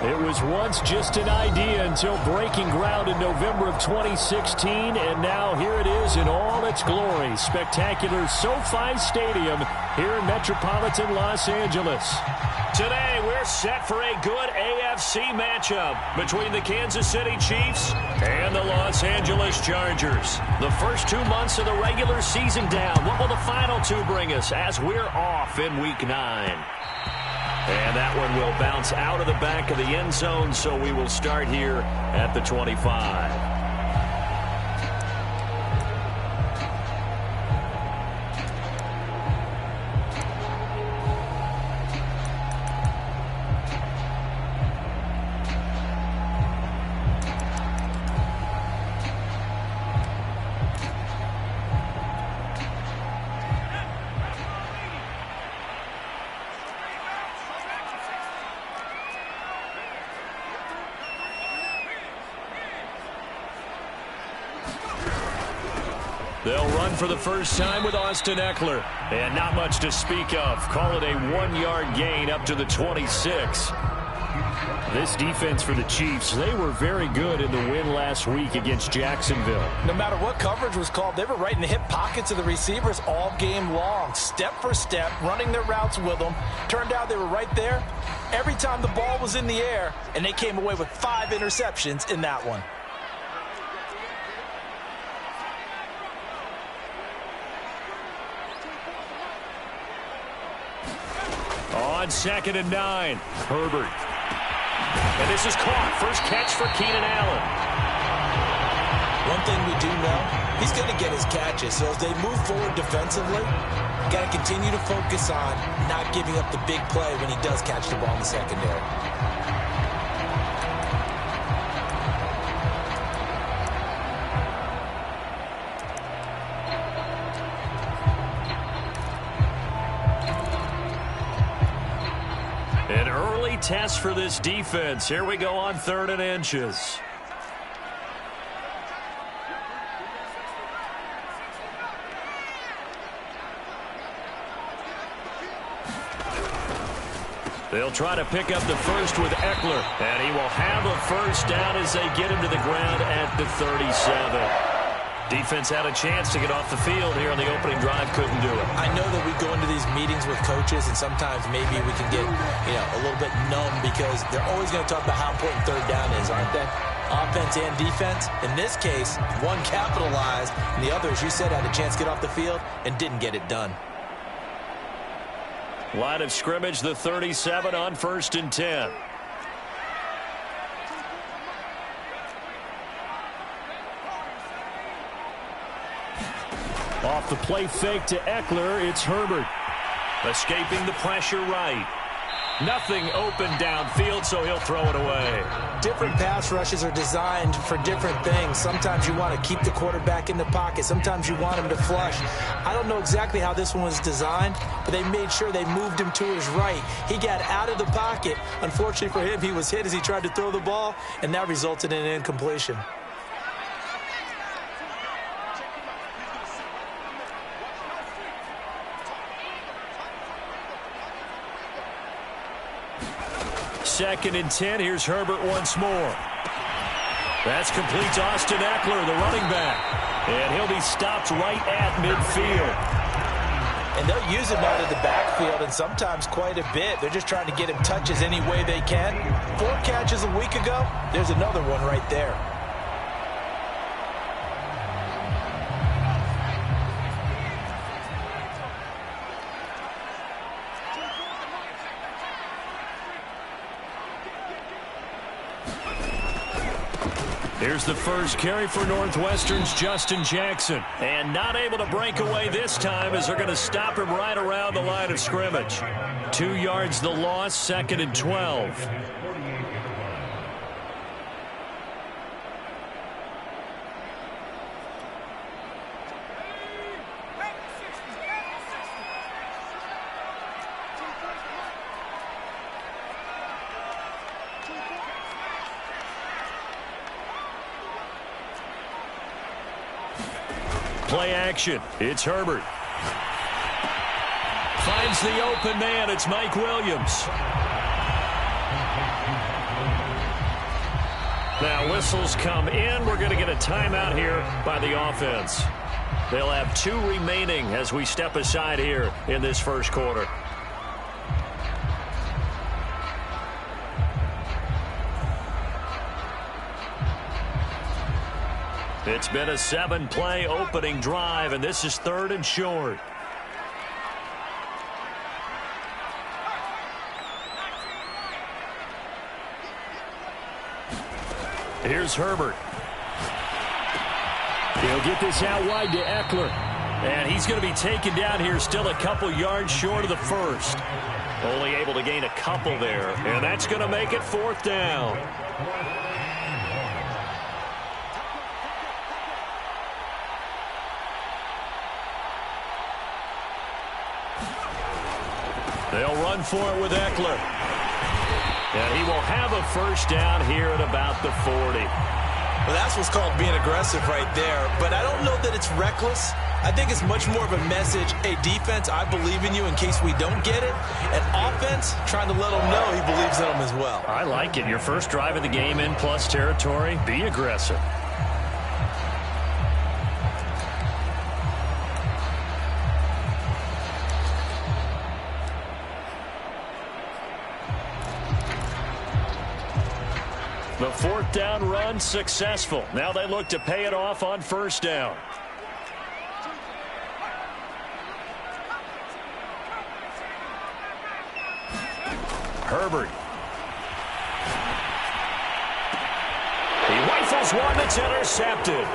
It was once just an idea until breaking ground in November of 2016, and now here it is in all its glory. Spectacular SoFi Stadium here in metropolitan Los Angeles. Today, we're set for a good AFC matchup between the Kansas City Chiefs and the Los Angeles Chargers. The first 2 months of the regular season down. What will the final two bring us as we're off in Week 9? And that one will bounce out of the back of the end zone, so we will start here at the 25. They'll run for the first time with Austin Ekeler. And not much to speak of. Call it a 1-yard gain up to the 26. This defense for the Chiefs, they were very good in the win last week against Jacksonville. No matter what coverage was called, they were right in the hip pockets of the receivers all game long. Step for step, running their routes with them. Turned out they were right there every time the ball was in the air, and they came away with 5 interceptions in that one. On 2nd and 9, Herbert. And this is caught. First catch for Keenan Allen. One thing we do know, he's going to get his catches. So as they move forward defensively, got to continue to focus on not giving up the big play when he does catch the ball in the secondary. An early test for this defense. Here we go on 3rd and inches. They'll try to pick up the first with Ekeler, and he will have a first down as they get him to the ground at the 37. Defense had a chance to get off the field here on the opening drive, couldn't do it. I know that we go into these meetings with coaches, and sometimes maybe we can get, a little bit numb because they're always going to talk about how important 3rd down is, aren't they? Offense and defense. In this case, one capitalized, and the other, as you said, had a chance to get off the field and didn't get it done. Line of scrimmage, the 37 on 1st and 10. Off the play fake to Ekeler, it's Herbert. Escaping the pressure right. Nothing open downfield, so he'll throw it away. Different pass rushes are designed for different things. Sometimes you want to keep the quarterback in the pocket. Sometimes you want him to flush. I don't know exactly how this one was designed, but they made sure they moved him to his right. He got out of the pocket. Unfortunately for him, he was hit as he tried to throw the ball, and that resulted in an incompletion. Second and 10. Here's Herbert once more. That's complete to Austin Ekeler, the running back. And he'll be stopped right at midfield. And they'll use him out of the backfield, and sometimes quite a bit. They're just trying to get him touches any way they can. 4 catches a week ago. There's another one right there. Here's the first carry for Northwestern's Justin Jackson. And not able to break away this time as they're going to stop him right around the line of scrimmage. 2 yards the loss, 2nd and 12. Play action. It's Herbert. Finds the open man. It's Mike Williams. Now whistles come in. We're going to get a timeout here by the offense. They'll have 2 remaining as we step aside here in this first quarter. It's been a 7-play opening drive, and this is 3rd and short. Here's Herbert. He'll get this out wide to Eckler. And he's going to be taken down here still a couple yards short of the first. Only able to gain a couple there. And that's going to make it 4th down. They'll run for it with Eckler. And he will have a first down here at about the 40. Well, that's what's called being aggressive right there. But I don't know that it's reckless. I think it's much more of a message. Hey, defense, I believe in you in case we don't get it. And offense, trying to let them know he believes in them as well. I like it. Your first drive of the game in plus territory. Be aggressive. The 4th down run successful. Now they look to pay it off on first down. Herbert. He rifles one that's intercepted.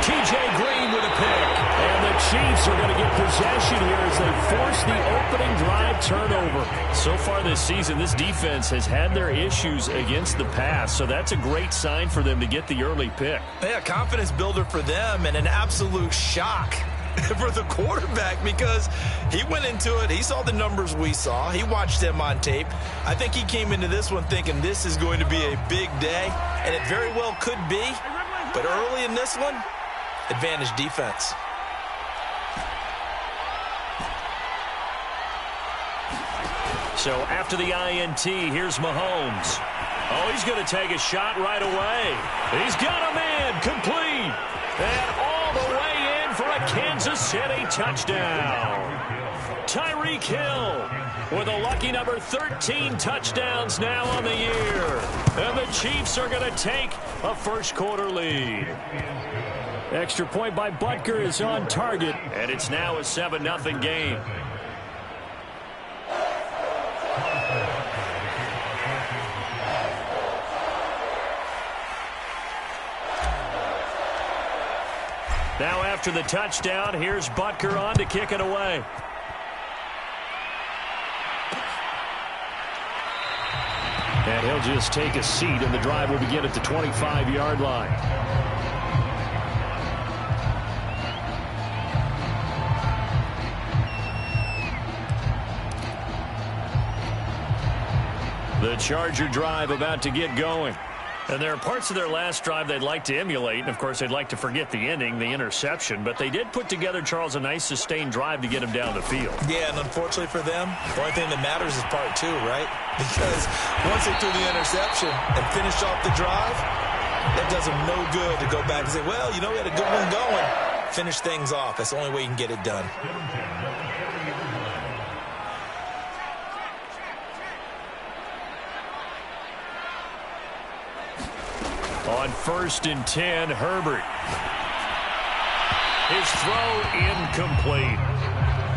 T.J. Green with a pick. And the Chiefs are going to get possession here as they force the opening drive turnover. So far this season, this defense has had their issues against the pass, so that's a great sign for them to get the early pick. Yeah, confidence builder for them and an absolute shock for the quarterback because he went into it. He saw the numbers we saw. He watched them on tape. I think he came into this one thinking this is going to be a big day, and it very well could be. But early in this one, advantage defense. So after the INT, here's Mahomes. Oh, he's going to take a shot right away. He's got a man complete. And all the way in for a Kansas City touchdown. Tyreek Hill with a lucky number 13 touchdowns now on the year. And the Chiefs are going to take a first quarter lead. Extra point by Butker is on target. And it's now a 7-0 game. Now after the touchdown, here's Butker on to kick it away. And he'll just take a seat, and the drive will begin at the 25-yard line. The Charger drive about to get going. And there are parts of their last drive they'd like to emulate. And, of course, they'd like to forget the ending, the interception. But they did put together, Charles, a nice sustained drive to get him down the field. Yeah, and unfortunately for them, the only thing that matters is part 2, right? Because once they threw the interception and finished off the drive, that does them no good to go back and say, well, you know, we had a good one going. Finish things off. That's the only way you can get it done. On 1st and 10, Herbert. His throw incomplete.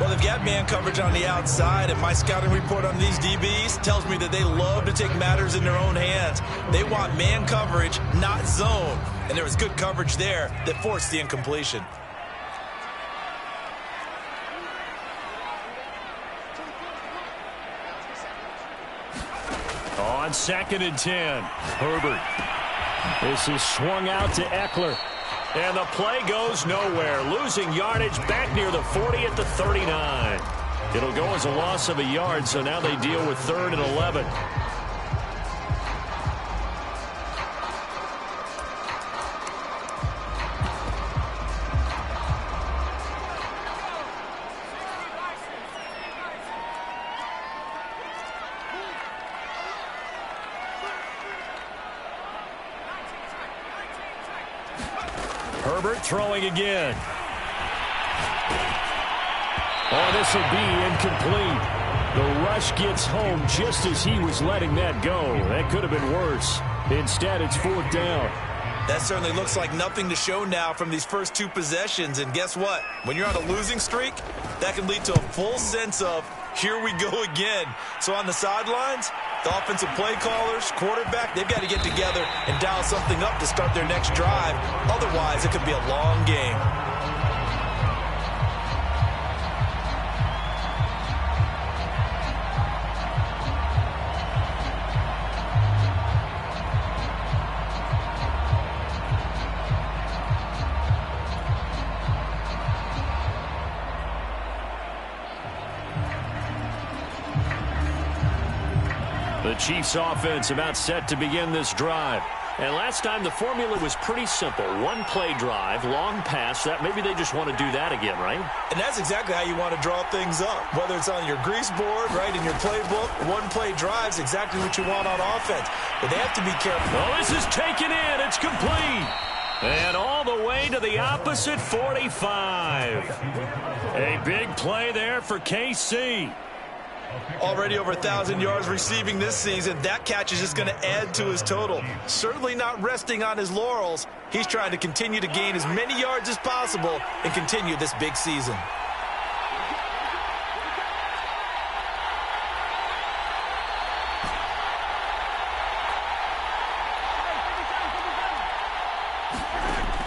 Well, they've got man coverage on the outside, and my scouting report on these DBs tells me that they love to take matters in their own hands. They want man coverage, not zone. And there was good coverage there that forced the incompletion. On 2nd and 10, Herbert. This is swung out to Eckler. And the play goes nowhere. Losing yardage back near the 40 at the 39. It'll go as a loss of a yard, so now they deal with 3rd and 11. Herbert throwing again. Oh, this will be incomplete. The rush gets home just as he was letting that go. That could have been worse. Instead, it's 4th down. That certainly looks like nothing to show now from these first 2 possessions. And guess what? When you're on a losing streak, that can lead to a full sense of, here we go again. So on the sidelines, the offensive play callers, quarterback, they've got to get together and dial something up to start their next drive. Otherwise, it could be a long game. The Chiefs offense about set to begin this drive. And last time the formula was pretty simple. 1-play drive, long pass. That maybe they just want to do that again, right? And that's exactly how you want to draw things up. Whether it's on your grease board, right, in your playbook, 1-play drive is exactly what you want on offense. But they have to be careful. Oh, this is taken in. It's complete. And all the way to the opposite 45. A big play there for KC. Already over 1,000 yards receiving this season. That catch is just going to add to his total. Certainly not resting on his laurels. He's trying to continue to gain as many yards as possible and continue this big season.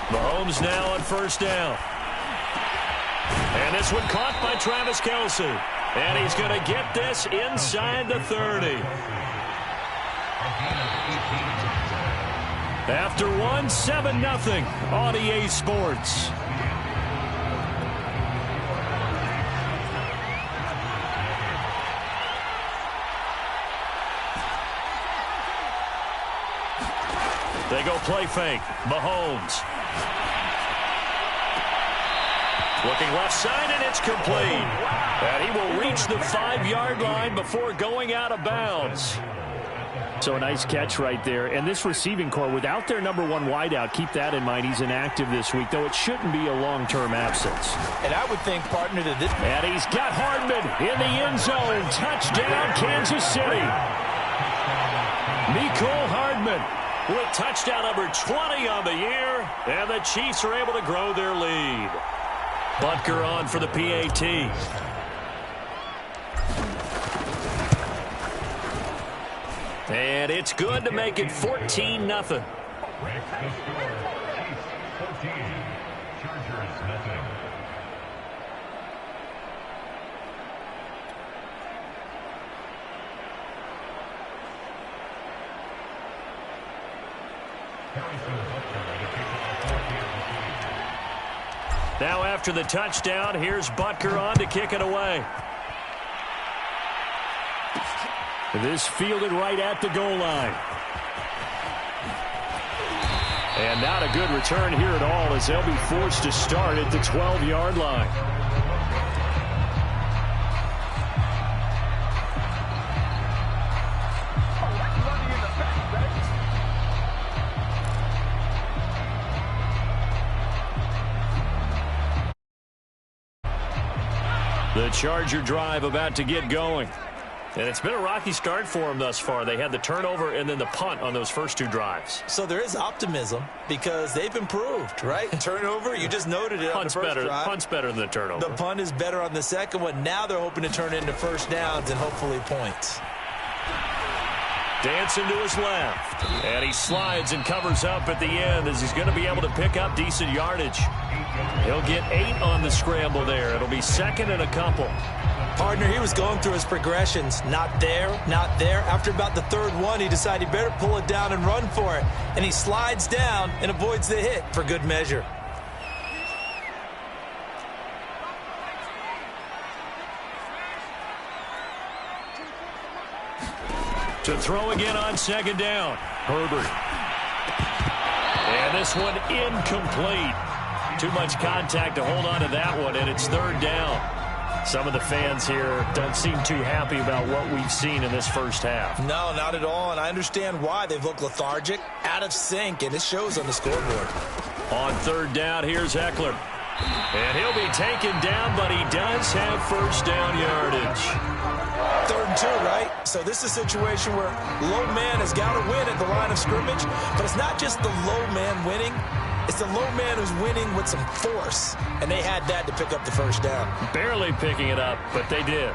Mahomes now on 1st down. And this one caught by Travis Kelce. And he's going to get this inside the 30. After 1, 7-0 on EA Sports. They go play fake. Mahomes. Looking left side, and it's complete. And he will reach the 5-yard line before going out of bounds. So a nice catch right there. And this receiving core, without their number 1 wideout, keep that in mind. He's inactive this week, though it shouldn't be a long-term absence. And I would think, partner, to this. And he's got Hardman in the end zone. Touchdown, Kansas City. Mecole Hardman with touchdown number 20 on the year. And the Chiefs are able to grow their lead. Butker on for the PAT. And it's good to make it 14-0. Now after the touchdown, here's Butker on to kick it away. This fielded right at the goal line. And not a good return here at all as they'll be forced to start at the 12-yard line. The Charger drive about to get going. And it's been a rocky start for them thus far. They had the turnover and then the punt on those first 2 drives. So there is optimism because they've improved, right? Turnover, you just noted it on the first drive. Punt's better than the turnover. The punt is better on the second one. Now they're hoping to turn into first downs and hopefully points. Dancing to his left. And he slides and covers up at the end as he's going to be able to pick up decent yardage. He'll get 8 on the scramble there. It'll be 2nd and a couple. Partner, he was going through his progressions. Not there, not there. After about the 3rd one, he decided he better pull it down and run for it. And he slides down and avoids the hit for good measure. To throw again on 2nd down. Herbert. And this one incomplete. Too much contact to hold on to that one, and it's 3rd down. Some of the fans here don't seem too happy about what we've seen in this first half. No, not at all, and I understand why. They've looked lethargic, out of sync, and it shows on the scoreboard. On third down, here's Eckler. And he'll be taken down, but he does have first down yardage. 3rd and 2, right? So this is a situation where low man has got to win at the line of scrimmage, but it's not just the low man winning. It's the low man who's winning with some force, and they had that to pick up the first down. Barely picking it up, but they did.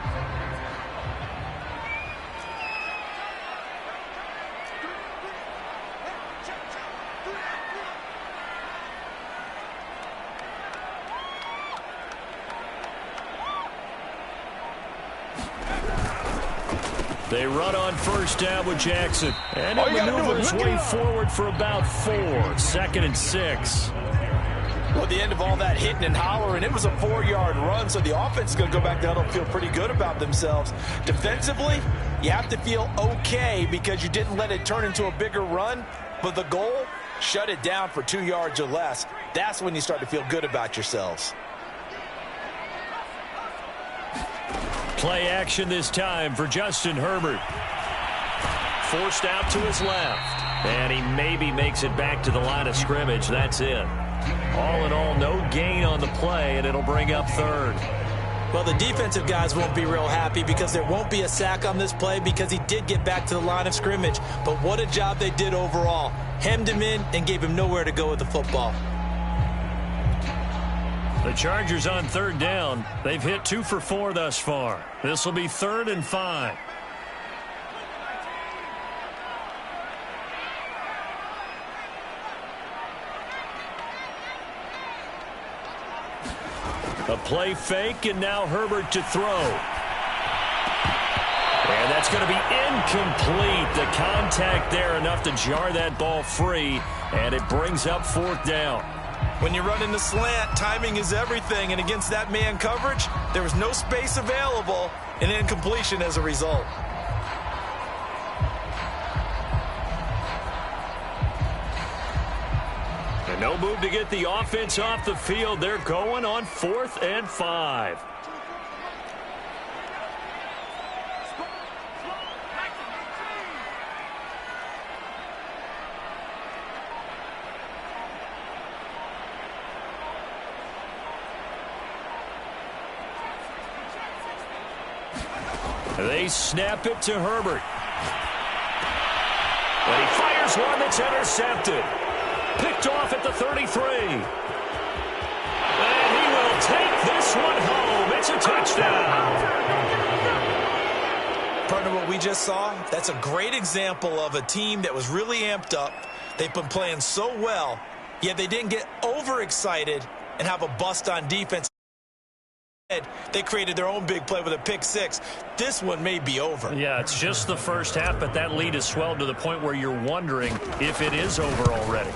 They run on first down with Jackson. And it maneuvers way forward for about 4. 2nd and 6. Well, at the end of all that hitting and hollering, it was a 4-yard run, so the offense is going to go back down and feel pretty good about themselves. Defensively, you have to feel okay because you didn't let it turn into a bigger run, but the goal, shut it down for 2 yards or less. That's when you start to feel good about yourselves. Play action this time for Justin Herbert. Forced out to his left. And he maybe makes it back to the line of scrimmage. That's it. All in all, no gain on the play, and it'll bring up 3rd. Well, the defensive guys won't be real happy because there won't be a sack on this play because he did get back to the line of scrimmage. But what a job they did overall. Hemmed him in and gave him nowhere to go with the football. The Chargers on 3rd down. They've hit 2 for 4 thus far. This will be 3rd and 5. A play fake, and now Herbert to throw. And that's going to be incomplete. The contact there enough to jar that ball free, and it brings up 4th down. When you're running the slant, timing is everything, and against that man coverage, there was no space available, and incompletion as a result. And no move to get the offense off the field. They're going on 4th and 5. They snap it to Herbert. And he fires one that's intercepted. Picked off at the 33. And he will take this one home. It's a touchdown. Partner, what we just saw, that's a great example of a team that was really amped up. They've been playing so well, yet they didn't get overexcited and have a bust on defense. They created their own big play with a pick 6. This one may be over. Yeah, it's just the first half, but that lead has swelled to the point where you're wondering if it is over already.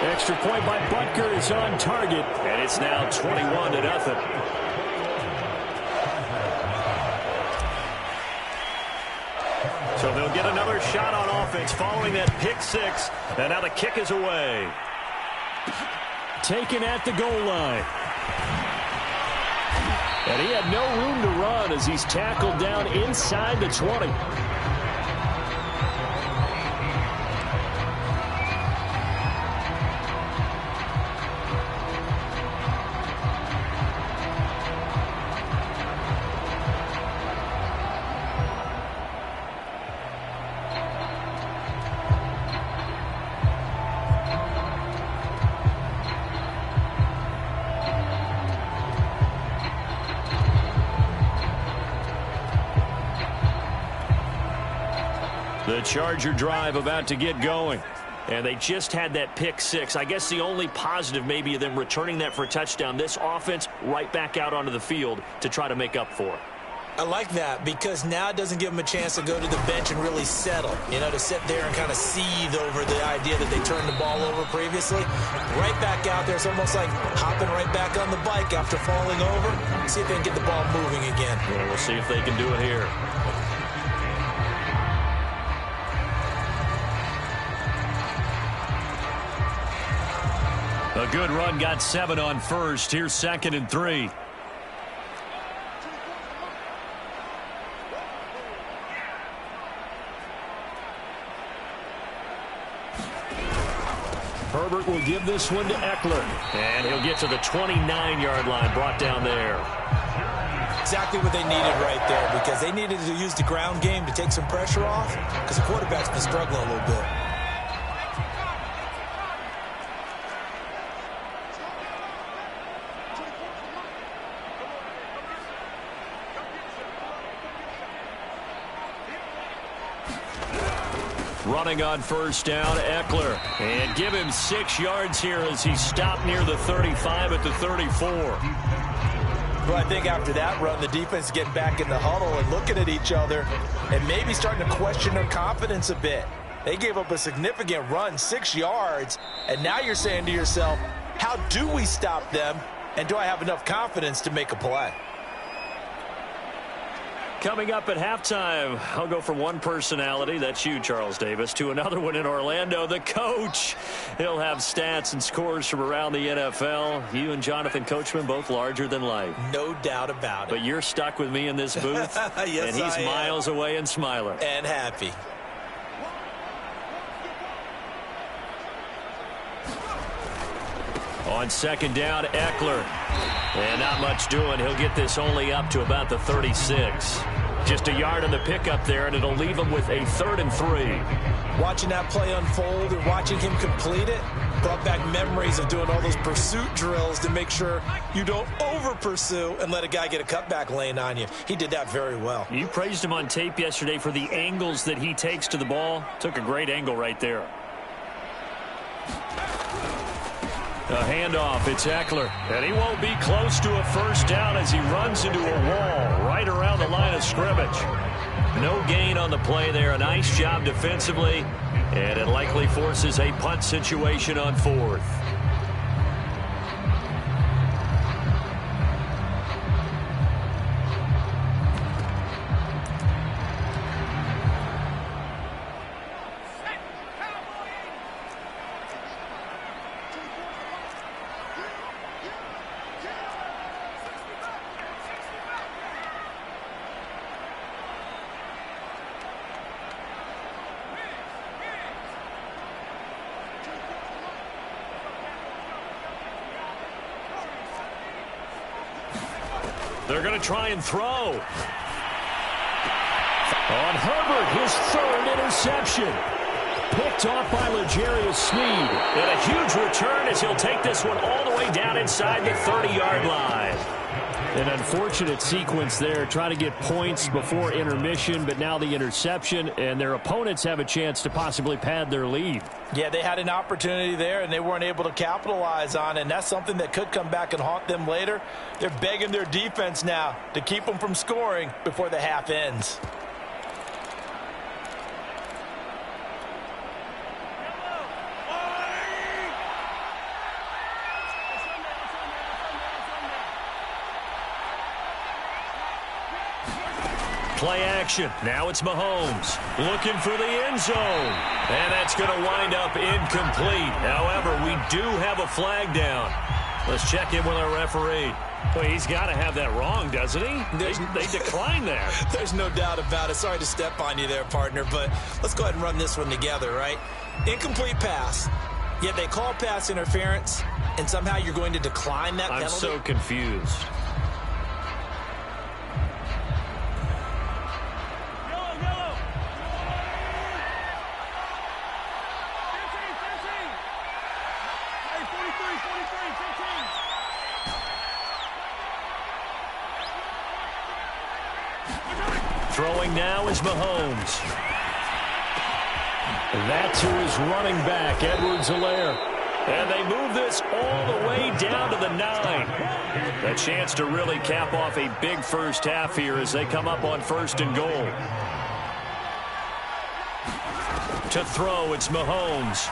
Extra point by Butker is on target, and it's now 21-0. So they'll get another shot on offense following that pick 6, and now the kick is away. Taken at the goal line. And he had no room to run as he's tackled down inside the 20. The Charger drive about to get going. And they just had that pick 6. I guess the only positive maybe of them returning that for a touchdown. This offense right back out onto the field to try to make up for it. I like that because now it doesn't give them a chance to go to the bench and really settle. You know, to sit there and kind of seethe over the idea that they turned the ball over previously. Right back out there. It's almost like hopping right back on the bike after falling over. See if they can get the ball moving again. Well, we'll see if they can do it here. A good run, got 7 on first. Here's 2nd and 3. Herbert will give this one to Eckler. And he'll get to the 29-yard line, brought down there. Exactly what they needed right there, because they needed to use the ground game to take some pressure off, because the quarterback's been struggling a little bit. Running on first down, Eckler. And give him 6 yards here as he stopped near the 35 at the 34. Well, I think after that run, the defense is getting back in the huddle and looking at each other and maybe starting to question their confidence a bit. They gave up a significant run, 6 yards, and now you're saying to yourself, how do we stop them, and do I have enough confidence to make a play? Coming up at halftime, I'll go from one personality, that's you, Charles Davis, to another one in Orlando, the coach. He'll have stats and scores from around the NFL. You and Jonathan Coachman, both larger than life. No doubt about it. But you're stuck with me in this booth, yes, and he's miles away and smiling. And happy. On second down, Eckler. And not much doing. He'll get this only up to about the 36. Just a yard on the pickup there, and it'll leave him with a 3rd and 3. Watching that play unfold and watching him complete it brought back memories of doing all those pursuit drills to make sure you don't over-pursue and let a guy get a cutback lane on you. He did that very well. You praised him on tape yesterday for the angles that he takes to the ball. Took a great angle right there. A handoff, it's Eckler, and he won't be close to a first down as he runs into a wall right around the line of scrimmage. No gain on the play there. A nice job defensively, and it likely forces a punt situation on 4th. They're going to try and throw. On Herbert, his 3rd interception. Picked off by L'Jarius Sneed. And a huge return as he'll take this one all the way down inside the 30-yard line. An unfortunate sequence there, trying to get points before intermission, but now the interception, and their opponents have a chance to possibly pad their lead. Yeah, they had an opportunity there, and they weren't able to capitalize on it, and that's something that could come back and haunt them later. They're begging their defense now to keep them from scoring before the half ends. Play action. Now it's Mahomes looking for the end zone. And that's going to wind up incomplete. However, we do have a flag down. Let's check in with our referee. Well, he's got to have that wrong, doesn't he? They declined that. There's no doubt about it. Sorry to step on you there, partner, but let's go ahead and run this one together, right? Incomplete pass, yet they call pass interference, and somehow you're going to decline that penalty? I'm so confused. Throwing now is Mahomes. That's who is running back, Edwards-Helaire. And they move this all the way down to the 9. A chance to really cap off a big first half here as they come up on 1st and goal. To throw, it's Mahomes.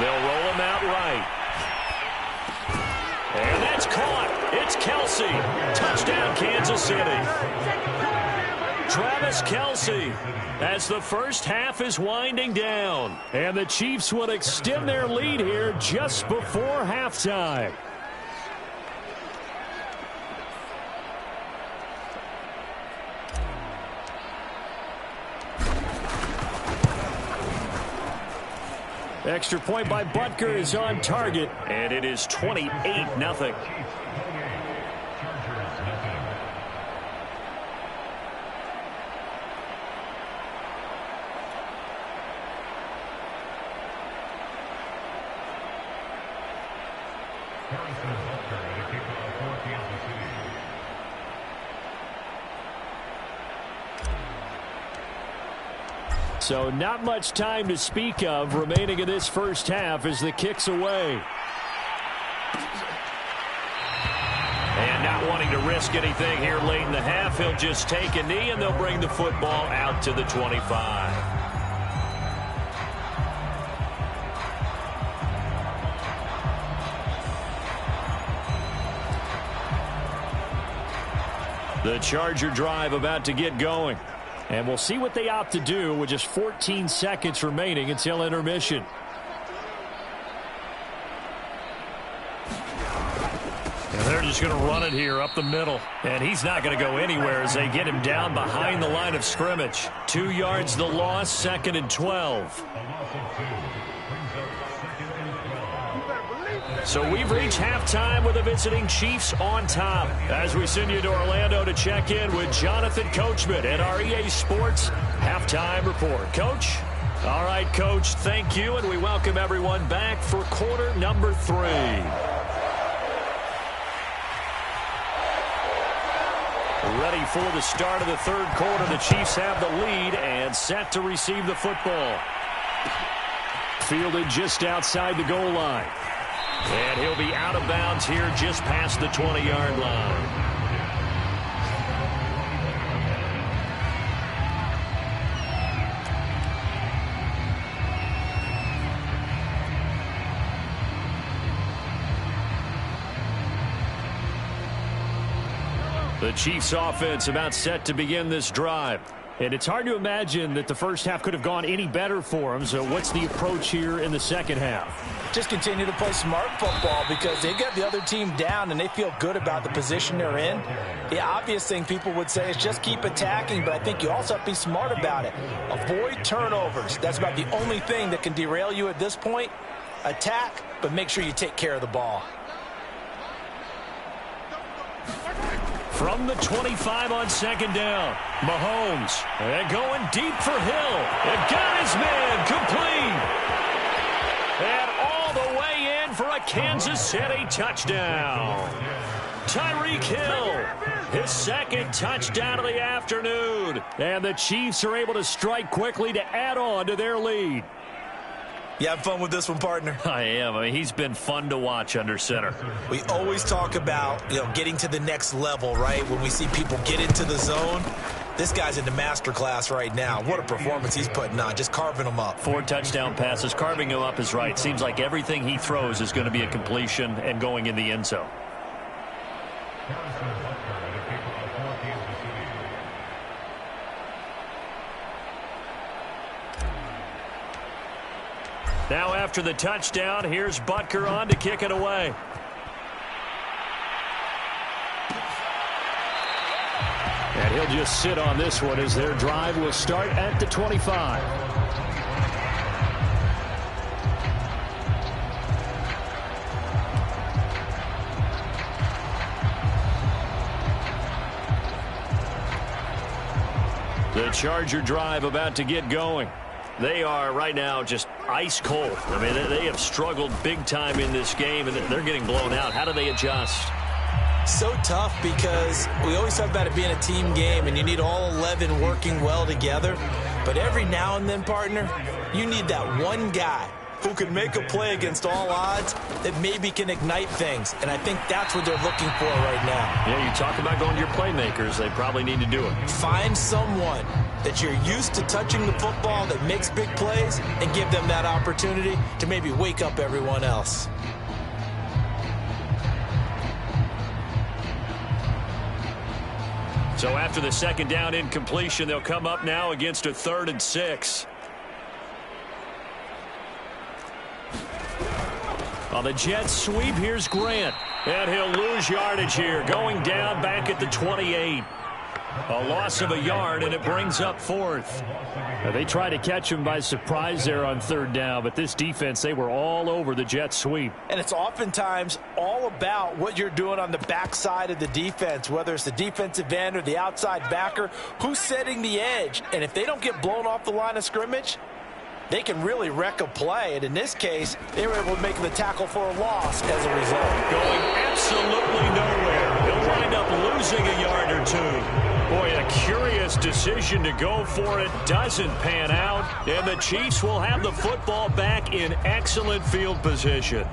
They'll roll him out right. And that's caught. It's Kelce. Touchdown, Kansas City. Travis Kelce as the first half is winding down. And the Chiefs will extend their lead here just before halftime. Extra point by Butker is on target, and it is 28-0. So not much time to speak of remaining in this first half as the kick's away. And not wanting to risk anything here late in the half, he'll just take a knee and they'll bring the football out to the 25. The Charger drive about to get going. And we'll see what they opt to do with just 14 seconds remaining until intermission. And they're just going to run it here up the middle. And he's not going to go anywhere as they get him down behind the line of scrimmage. 2 yards the loss, 2nd and 12. So we've reached halftime with the visiting Chiefs on top. As we send you to Orlando to check in with Jonathan Coachman at our EA Sports Halftime Report. Coach? All right, Coach, thank you, and we welcome everyone back for quarter number 3. Ready for the start of the third quarter. The Chiefs have the lead and set to receive the football. Fielded just outside the goal line. And he'll be out of bounds here just past the 20-yard line. The Chiefs offense about set to begin this drive. And it's hard to imagine that the first half could have gone any better for them. So what's the approach here in the second half? Just continue to play smart football because they got the other team down and they feel good about the position they're in. The obvious thing people would say is just keep attacking, but I think you also have to be smart about it. Avoid turnovers. That's about the only thing that can derail you at this point. Attack, but make sure you take care of the ball. From the 25 on second down, Mahomes and going deep for Hill. And got his man complete. And all the way in for a Kansas City touchdown. Tyreek Hill, his second touchdown of the afternoon. And the Chiefs are able to strike quickly to add on to their lead. You have fun with this one, partner? I am. I mean, he's been fun to watch under center. We always talk about, getting to the next level, right? When we see people get into the zone. This guy's in the master class right now. What a performance he's putting on, just carving them up. 4 touchdown passes. Carving him up is right. Seems like everything he throws is going to be a completion and going in the end zone. Now after the touchdown, here's Butker on to kick it away. And he'll just sit on this one as their drive will start at the 25. The Charger drive about to get going. They are right now just ice cold. I mean, they have struggled big time in this game, and they're getting blown out. How do they adjust? So tough because we always talk about it being a team game, and you need all 11 working well together. But every now and then, partner, you need that one guy who can make a play against all odds that maybe can ignite things. And I think that's what they're looking for right now. Yeah, you talk about going to your playmakers. They probably need to do it. Find someone that you're used to touching the football that makes big plays and give them that opportunity to maybe wake up everyone else. So after the second down incompletion, they'll come up now against a 3rd and 6. On the jet sweep, here's Grant. And he'll lose yardage here, going down back at the 28. A loss of a yard, and it brings up 4th. They tried to catch him by surprise there on 3rd down, but this defense, they were all over the jet sweep. And it's oftentimes all about what you're doing on the backside of the defense, whether it's the defensive end or the outside backer, who's setting the edge. And if they don't get blown off the line of scrimmage, they can really wreck a play. And in this case, they were able to make the tackle for a loss as a result. Going absolutely nowhere. He'll wind up losing a yard or 2. Boy, a curious decision to go for it. Doesn't pan out. And the Chiefs will have the football back in excellent field position.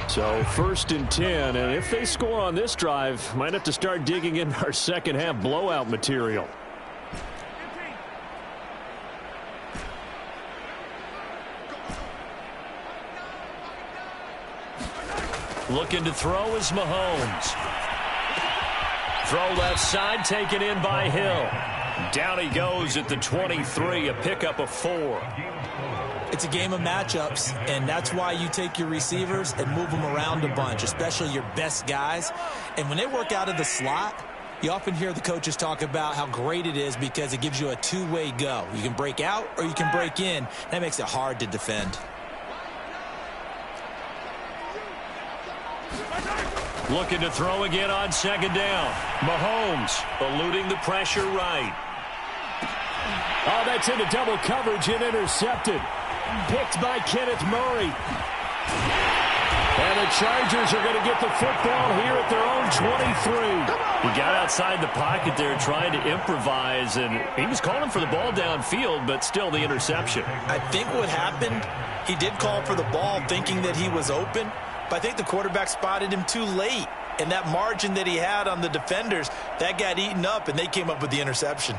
So 1st and 10, and if they score on this drive, might have to start digging in our second half blowout material. Looking to throw is Mahomes. Throw left side, taken in by Hill. Down he goes at the 23, a pickup of 4. It's a game of matchups, and that's why you take your receivers and move them around a bunch, especially your best guys. And when they work out of the slot, you often hear the coaches talk about how great it is because it gives you a two-way go. You can break out or you can break in. That makes it hard to defend. Looking to throw again on 2nd down. Mahomes eluding the pressure right. Oh, that's into double coverage and intercepted. Picked by Kenneth Murray. And the Chargers are going to get the football here at their own 23. He got outside the pocket there trying to improvise, and he was calling for the ball downfield, but still the interception. I think what happened, he did call for the ball thinking that he was open, but I think the quarterback spotted him too late. And that margin that he had on the defenders, that got eaten up, and they came up with the interception.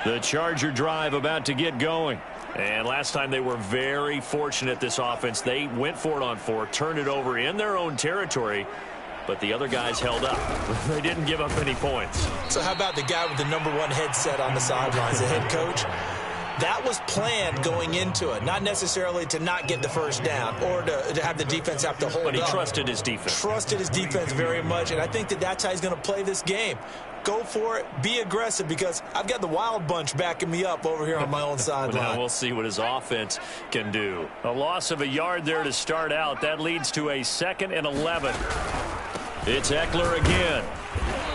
The Charger drive about to get going. And last time they were very fortunate, this offense. They went for it on 4, turned it over in their own territory, but the other guys held up. They didn't give up any points. So how about the guy with the #1 headset on the sidelines, the head coach? That was planned going into it, not necessarily to not get the first down or to have the defense have to hold up. But he trusted his defense. Trusted his defense very much, and I think that that's how he's going to play this game. Go for it. Be aggressive because I've got the Wild Bunch backing me up over here on my own sideline. Now we'll see what his offense can do. A loss of a yard there to start out. That leads to a 2nd and 11. It's Eckler again.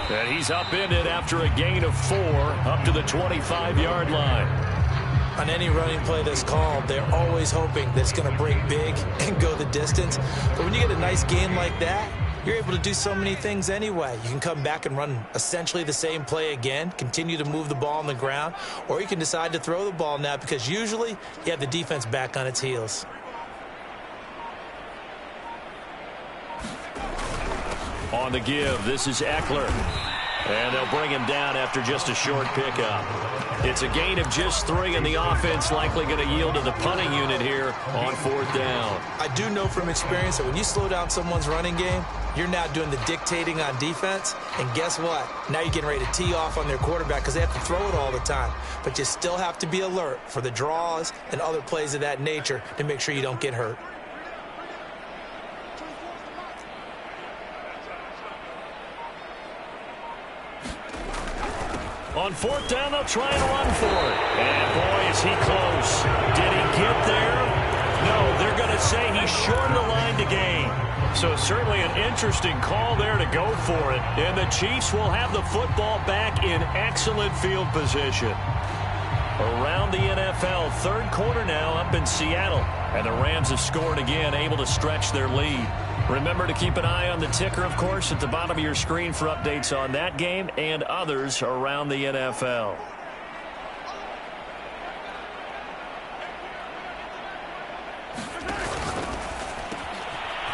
And he's up in it after a gain of 4 up to the 25-yard line. On any running play that's called, they're always hoping that it's going to break big and go the distance. But when you get a nice game like that, you're able to do so many things anyway. You can come back and run essentially the same play again, continue to move the ball on the ground, or you can decide to throw the ball now because usually you have the defense back on its heels. On the give, this is Eckler. And they'll bring him down after just a short pickup. It's a gain of just 3, and the offense likely going to yield to the punting unit here on 4th down. I do know from experience that when you slow down someone's running game, you're now doing the dictating on defense. And guess what? Now you're getting ready to tee off on their quarterback because they have to throw it all the time. But you still have to be alert for the draws and other plays of that nature to make sure you don't get hurt. On 4th down, they'll try and run for it. And, boy, is he close. Did he get there? No, they're going to say he's short of the line to gain. So certainly an interesting call there to go for it. And the Chiefs will have the football back in excellent field position. Around the NFL, 3rd quarter now up in Seattle. And the Rams have scored again, able to stretch their lead. Remember to keep an eye on the ticker, of course, at the bottom of your screen for updates on that game and others around the NFL.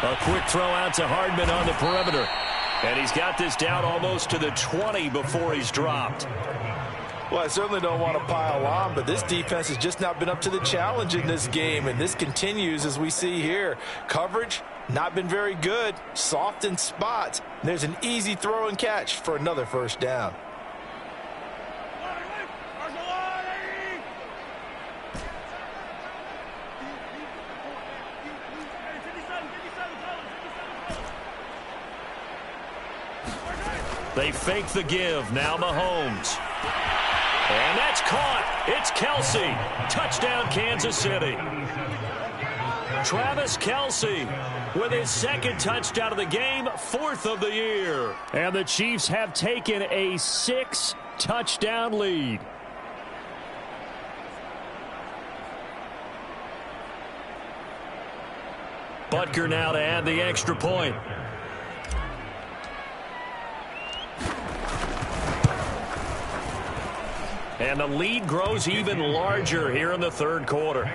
A quick throw out to Hardman on the perimeter. And he's got this down almost to the 20 before he's dropped. Well, I certainly don't want to pile on, but this defense has just not been up to the challenge in this game, and this continues as we see here. Coverage, not been very good, soft in spots. There's an easy throw and catch for another first down. They fake the give. Now Mahomes. And that's caught. It's Kelce. Touchdown, Kansas City. Travis Kelce with his second touchdown of the game, 4th of the year. And the Chiefs have taken a 6-touchdown lead. Butker now to add the extra point. And the lead grows even larger here in the third quarter.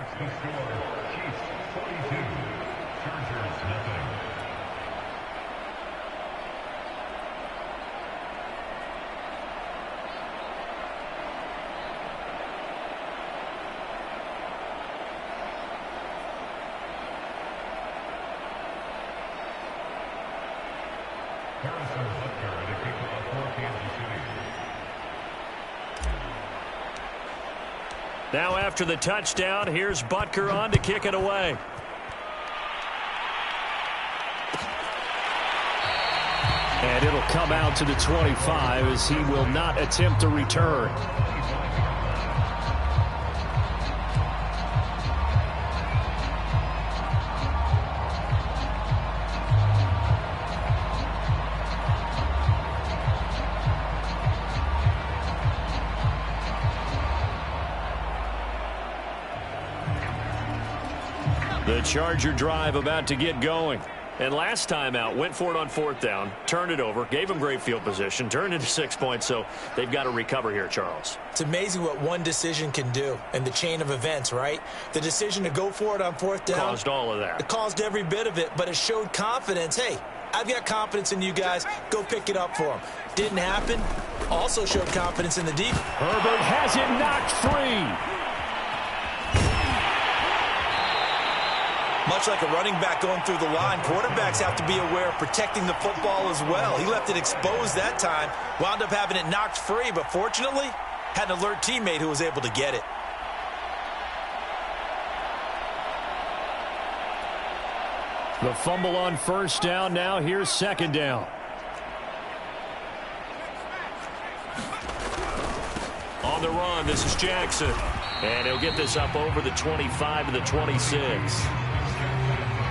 Now after the touchdown, here's Butker on to kick it away. And it'll come out to the 25 as he will not attempt to return. The Charger drive about to get going. And last time out, went for it on 4th down, turned it over, gave them great field position, turned into 6 points, so they've got to recover here, Charles. It's amazing what one decision can do in the chain of events, right? The decision to go for it on 4th down. Caused all of that. It caused every bit of it, but it showed confidence. Hey, I've got confidence in you guys. Go pick it up for them. Didn't happen. Also showed confidence in the deep. Herbert has it knocked free. Much like a running back going through the line, quarterbacks have to be aware of protecting the football as well. He left it exposed that time, wound up having it knocked free, but fortunately, had an alert teammate who was able to get it. The fumble on 1st down. Now here's 2nd down. On the run, this is Jackson. And he'll get this up over the 25 to the 26.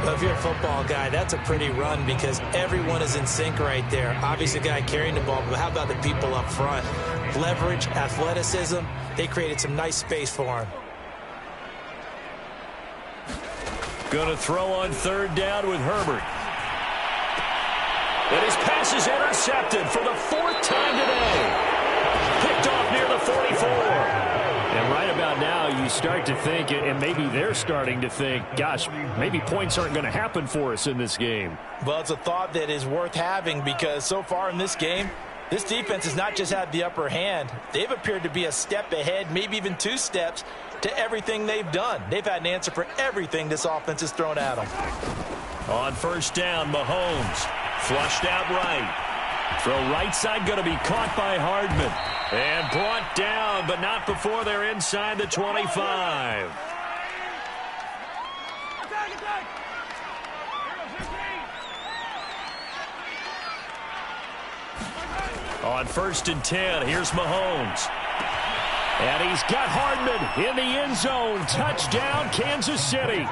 Well, if you're a football guy, that's a pretty run because everyone is in sync right there. Obviously, the guy carrying the ball, but how about the people up front? Leverage, athleticism, they created some nice space for him. Going to throw on 3rd down with Herbert. And his pass is intercepted for the 4th time today. Picked off near the 44. And right about now, you start to think, and maybe they're starting to think, gosh, maybe points aren't going to happen for us in this game. Well, it's a thought that is worth having because so far in this game, this defense has not just had the upper hand. They've appeared to be a step ahead, maybe even 2 steps to everything they've done. They've had an answer for everything this offense has thrown at them. On 1st down, Mahomes flushed out right. Throw right side going to be caught by Hardman. And brought down, but not before they're inside the 25. On 1st and 10, here's Mahomes. And he's got Hardman in the end zone. Touchdown, Kansas City.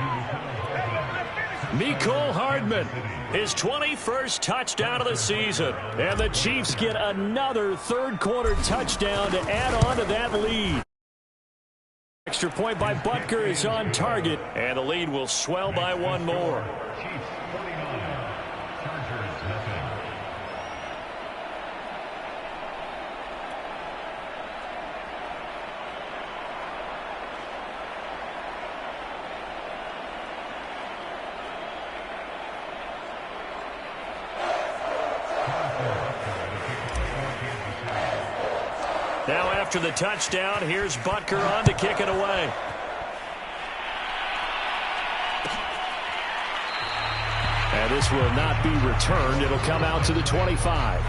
Mecole Hardman, his 21st touchdown of the season. And the Chiefs get another 3rd quarter touchdown to add on to that lead. Extra point by Butker is on target. And the lead will swell by 1 more. Now after the touchdown, here's Butker on to kick it away. And this will not be returned. It'll come out to the 25.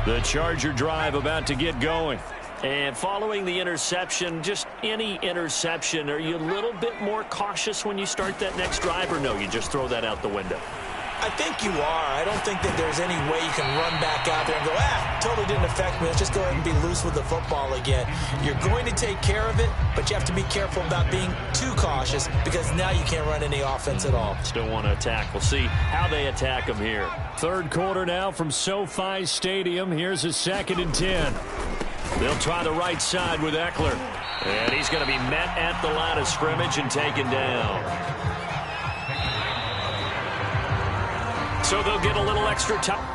The Charger drive about to get going. And following the interception, just any interception, are you a little bit more cautious when you start that next drive, or no, you just throw that out the window? I think you are. I don't think that there's any way you can run back out there and go, totally didn't affect me. Let's just go ahead and be loose with the football again. You're going to take care of it, but you have to be careful about being too cautious because now you can't run any offense at all. Still want to attack. We'll see how they attack them here. Third quarter now from SoFi Stadium. Here's a 2nd and 10. They'll try the right side with Eckler. And he's going to be met at the line of scrimmage and taken down. So they'll get a little extra time.